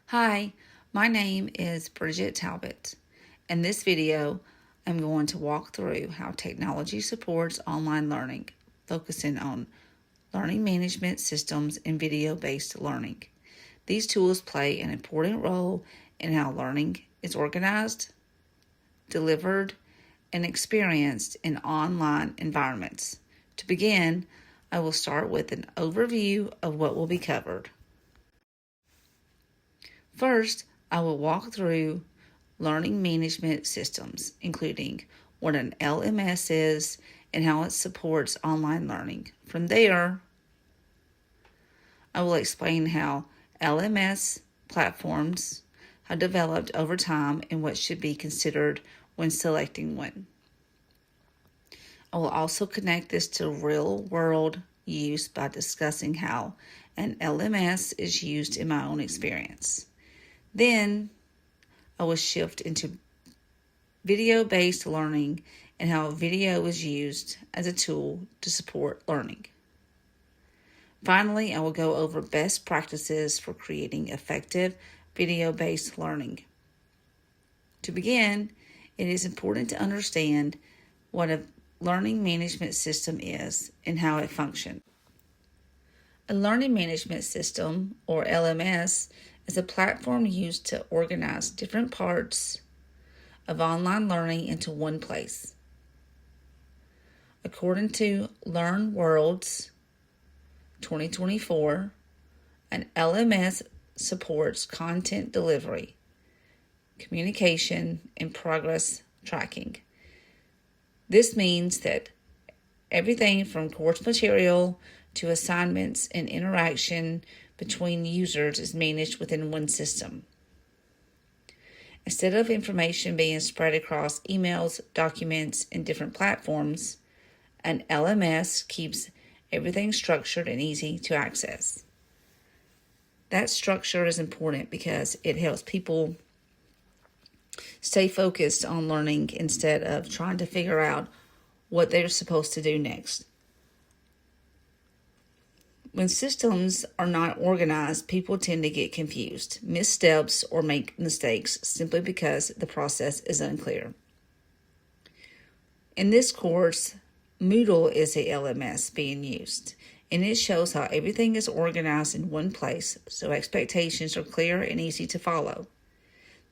Hi, my name is Bridget Talbot. In this video, I'm going to walk through how technology supports online learning, focusing on learning management systems and video-based learning. These tools play an important role in how learning is organized, delivered, and experienced in online environments. To begin, I will start with an overview of what will be covered. First, I will walk through learning management systems, including what an LMS is and how it supports online learning. From there, I will explain how LMS platforms have developed over time and what should be considered when selecting one. I will also connect this to real-world use by discussing how an LMS is used in my own experience. Then, I will shift into video-based learning and how video is used as a tool to support learning. Finally, I will go over best practices for creating effective video-based learning. To begin, it is important to understand what a learning management system is and how it functions. A learning management system, or LMS, is a platform used to organize different parts of online learning into one place. According to LearnWorld's 2024, an LMS supports content delivery, communication, and progress tracking. This means that everything from course material to assignments and interaction between users is managed within one system. Instead of information being spread across emails, documents, and different platforms, an LMS keeps everything structured and easy to access. That structure is important because it helps people stay focused on learning instead of trying to figure out what they're supposed to do next. When systems are not organized, people tend to get confused, miss steps, or make mistakes simply because the process is unclear. In this course, Moodle is a LMS being used, and it shows how everything is organized in one place so expectations are clear and easy to follow.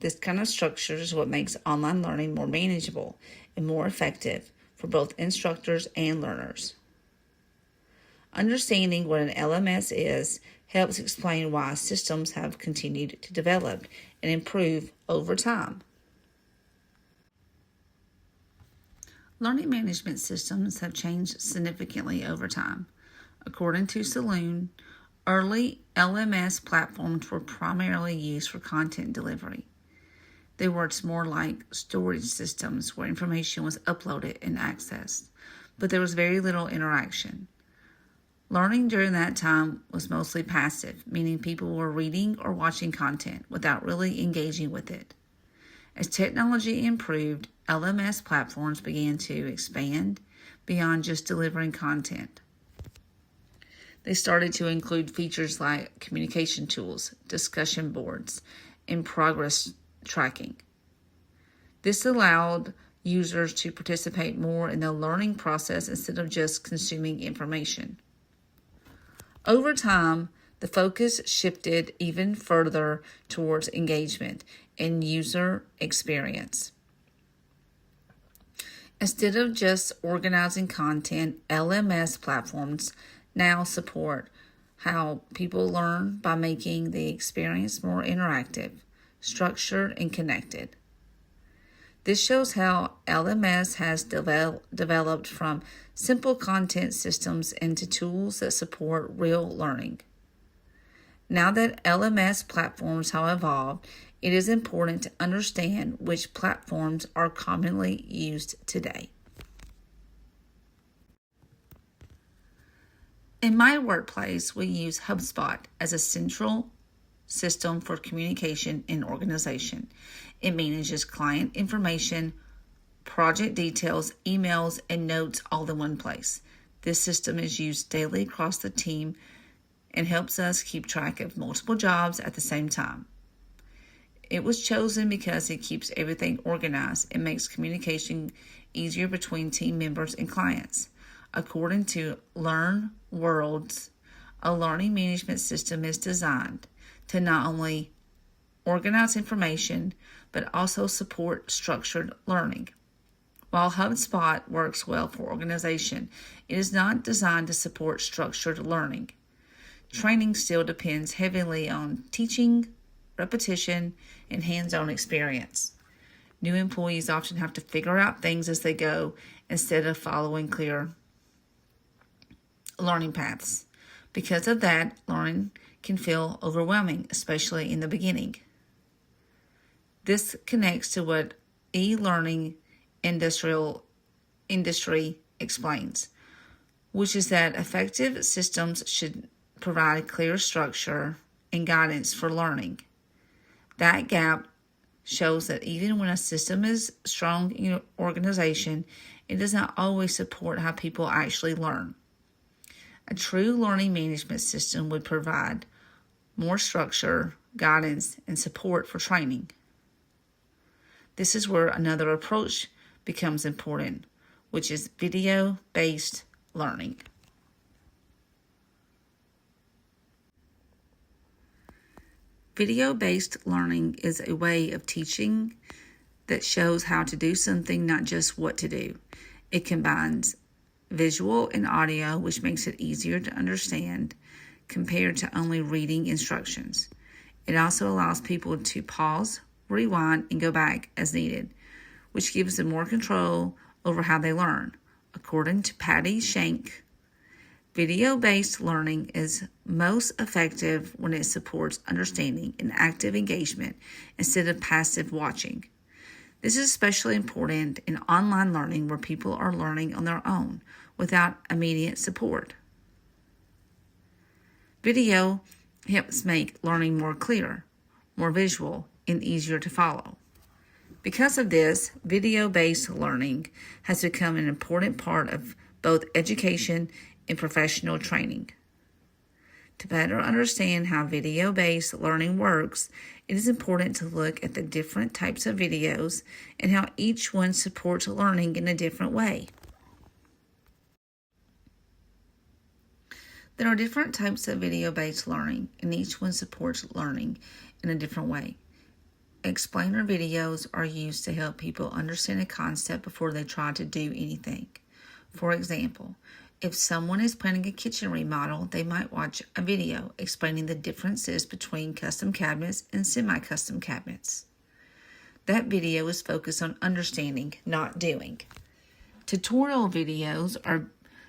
This kind of structure is what makes online learning more manageable and more effective for both instructors and learners. Understanding what an LMS is helps explain why systems have continued to develop and improve over time. Learning management systems have changed significantly over time. According to Saloon, early LMS platforms were primarily used for content delivery. They worked more like storage systems where information was uploaded and accessed, but there was very little interaction. Learning during that time was mostly passive, meaning people were reading or watching content without really engaging with it. As technology improved, LMS platforms began to expand beyond just delivering content. They started to include features like communication tools, discussion boards, and progress tracking. This allowed users to participate more in the learning process instead of just consuming information. Over time, the focus shifted even further towards engagement and user experience. Instead of just organizing content, LMS platforms now support how people learn by making the experience more interactive, structured, and connected. This shows how LMS has developed from simple content systems into tools that support real learning. Now that LMS platforms have evolved, it is important to understand which platforms are commonly used today. In my workplace, we use HubSpot as a central system for communication and organization. It manages client information, project details, emails, and notes all in one place. This system is used daily across the team and helps us keep track of multiple jobs at the same time. It was chosen because it keeps everything organized and makes communication easier between team members and clients. According to Learn Worlds, a learning management system is designed to not only organize information, but also support structured learning. While HubSpot works well for organization, it is not designed to support structured learning. Training still depends heavily on teaching, repetition, and hands-on experience. New employees often have to figure out things as they go instead of following clear learning paths. Because of that, learning can feel overwhelming, especially in the beginning. This connects to what e-learning industry explains, which is that effective systems should provide clear structure and guidance for learning. That gap shows that even when a system is strong in organization, it does not always support how people actually learn. A true learning management system would provide more structure, guidance, and support for training. This is where another approach becomes important, which is video-based learning. Video-based learning is a way of teaching that shows how to do something, not just what to do. It combines visual and audio, which makes it easier to understand compared to only reading instructions. It also allows people to pause, rewind, and go back as needed, which gives them more control over how they learn. According to Patty Shank, video-based learning is most effective when it supports understanding and active engagement instead of passive watching. This is especially important in online learning where people are learning on their own without immediate support. Video helps make learning more clear, more visual, and easier to follow. Because of this, video-based learning has become an important part of both education and professional training. To better understand how video-based learning works, it is important to look at the different types of videos and how each one supports learning in a different way. There are different types of video-based learning, and each one supports learning in a different way. Explainer videos are used to help people understand a concept before they try to do anything. For example, if someone is planning a kitchen remodel, they might watch a video explaining the differences between custom cabinets and semi-custom cabinets. That video is focused on understanding, not doing. Tutorial videos are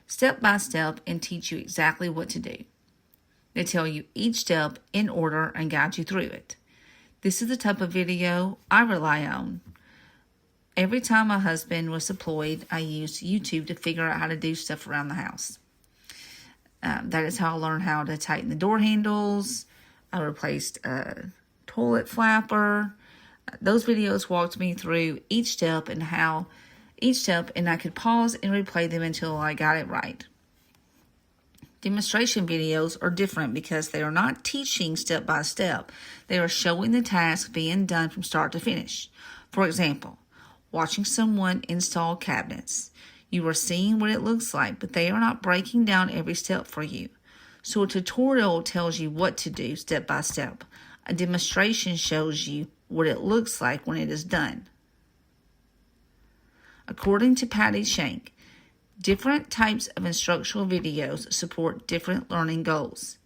step-by-step and teach you exactly what to do. They tell you each step in order and guide you through it. This is the type of video I rely on. Every time my husband was deployed, I used YouTube to figure out how to do stuff around the house. That is how I learned how to tighten the door handles. I replaced a toilet flapper. Those videos walked me through each step and I could pause and replay them until I got it right. Demonstration videos are different because they are not teaching step by step. They are showing the task being done from start to finish. For example, watching someone install cabinets. You are seeing what it looks like, but they are not breaking down every step for you. So a tutorial tells you what to do step by step. A demonstration shows you what it looks like when it is done. According to Patty Shank, different types of instructional videos support different learning goals,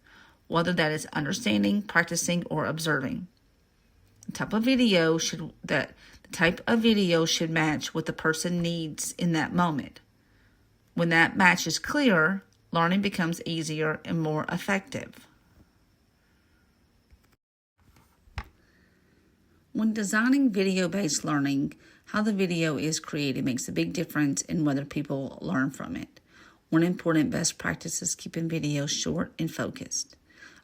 whether that is understanding, practicing, or observing. The type of video should match what the person needs in that moment. When that match is clear, learning becomes easier and more effective. When designing video-based learning, how the video is created makes a big difference in whether people learn from it. One important best practice is keeping videos short and focused.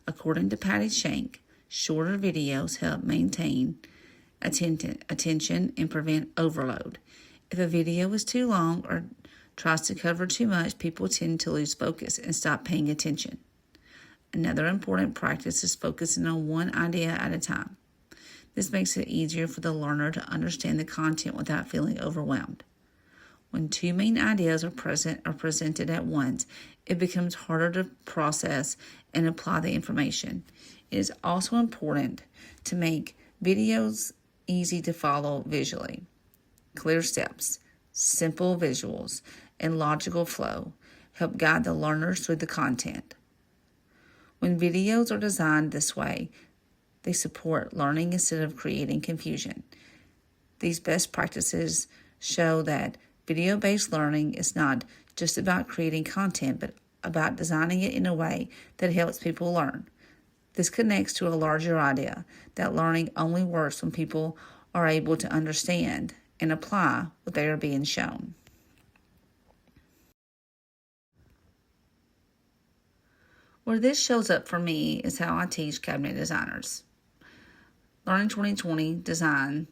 According to Patty Shank, shorter videos help maintain attention and prevent overload. If a video is too long or tries to cover too much, people tend to lose focus and stop paying attention. Another important practice is focusing on one idea at a time. This makes it easier for the learner to understand the content without feeling overwhelmed. When two main ideas are presented at once, it becomes harder to process and apply the information. It is also important to make videos easy to follow visually. Clear steps, simple visuals, and logical flow help guide the learners through the content. When videos are designed this way, they support learning instead of creating confusion. These best practices show that video-based learning is not just about creating content, but about designing it in a way that helps people learn. This connects to a larger idea that learning only works when people are able to understand and apply what they are being shown. Where this shows up for me is how I teach cabinet designers. Learning 2020 design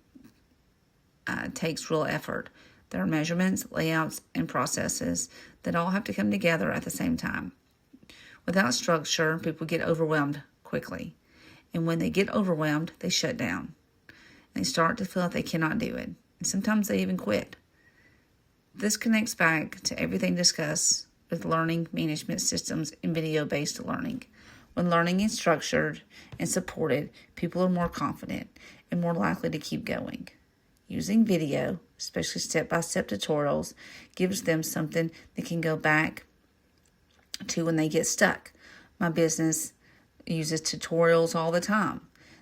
takes real effort. There are measurements, layouts, and processes that all have to come together at the same time. Without structure, people get overwhelmed quickly. And when they get overwhelmed, they shut down. And they start to feel like they cannot do it. And sometimes they even quit. This connects back to everything discussed with learning management systems and video-based learning. When learning is structured and supported, people are more confident and more likely to keep going. Using video, especially step-by-step tutorials, gives them something they can go back to when they get stuck. My business uses tutorials all the time.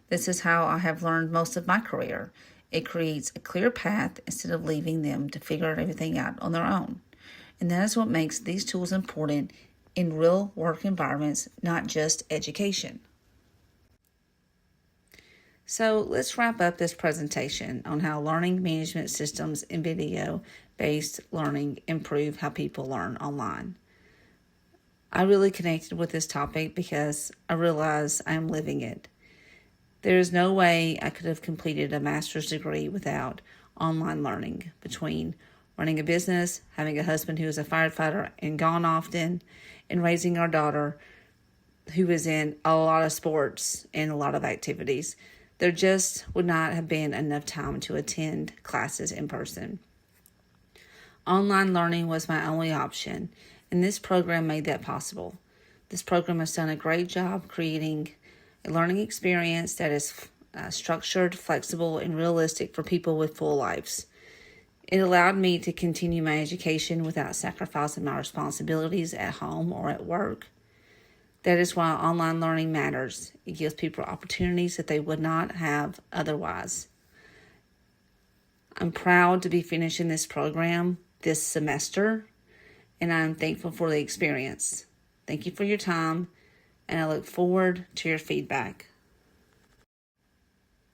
This is how I have learned most of my career. It creates a clear path instead of leaving them to figure everything out on their own. And that is what makes these tools important in real work environments, not just education. So let's wrap up this presentation on how learning management systems and video-based learning improve how people learn online. I really connected with this topic because I realize I am living it. There is no way I could have completed a master's degree without online learning. Between running a business, having a husband who is a firefighter and gone often, and raising our daughter who is in a lot of sports and a lot of activities, there just would not have been enough time to attend classes in person. Online learning was my only option, and this program made that possible. This program has done a great job creating a learning experience that is structured, flexible, and realistic for people with full lives. It allowed me to continue my education without sacrificing my responsibilities at home or at work. That is why online learning matters. It gives people opportunities that they would not have otherwise. I'm proud to be finishing this program this semester, and I'm thankful for the experience. Thank you for your time, and I look forward to your feedback.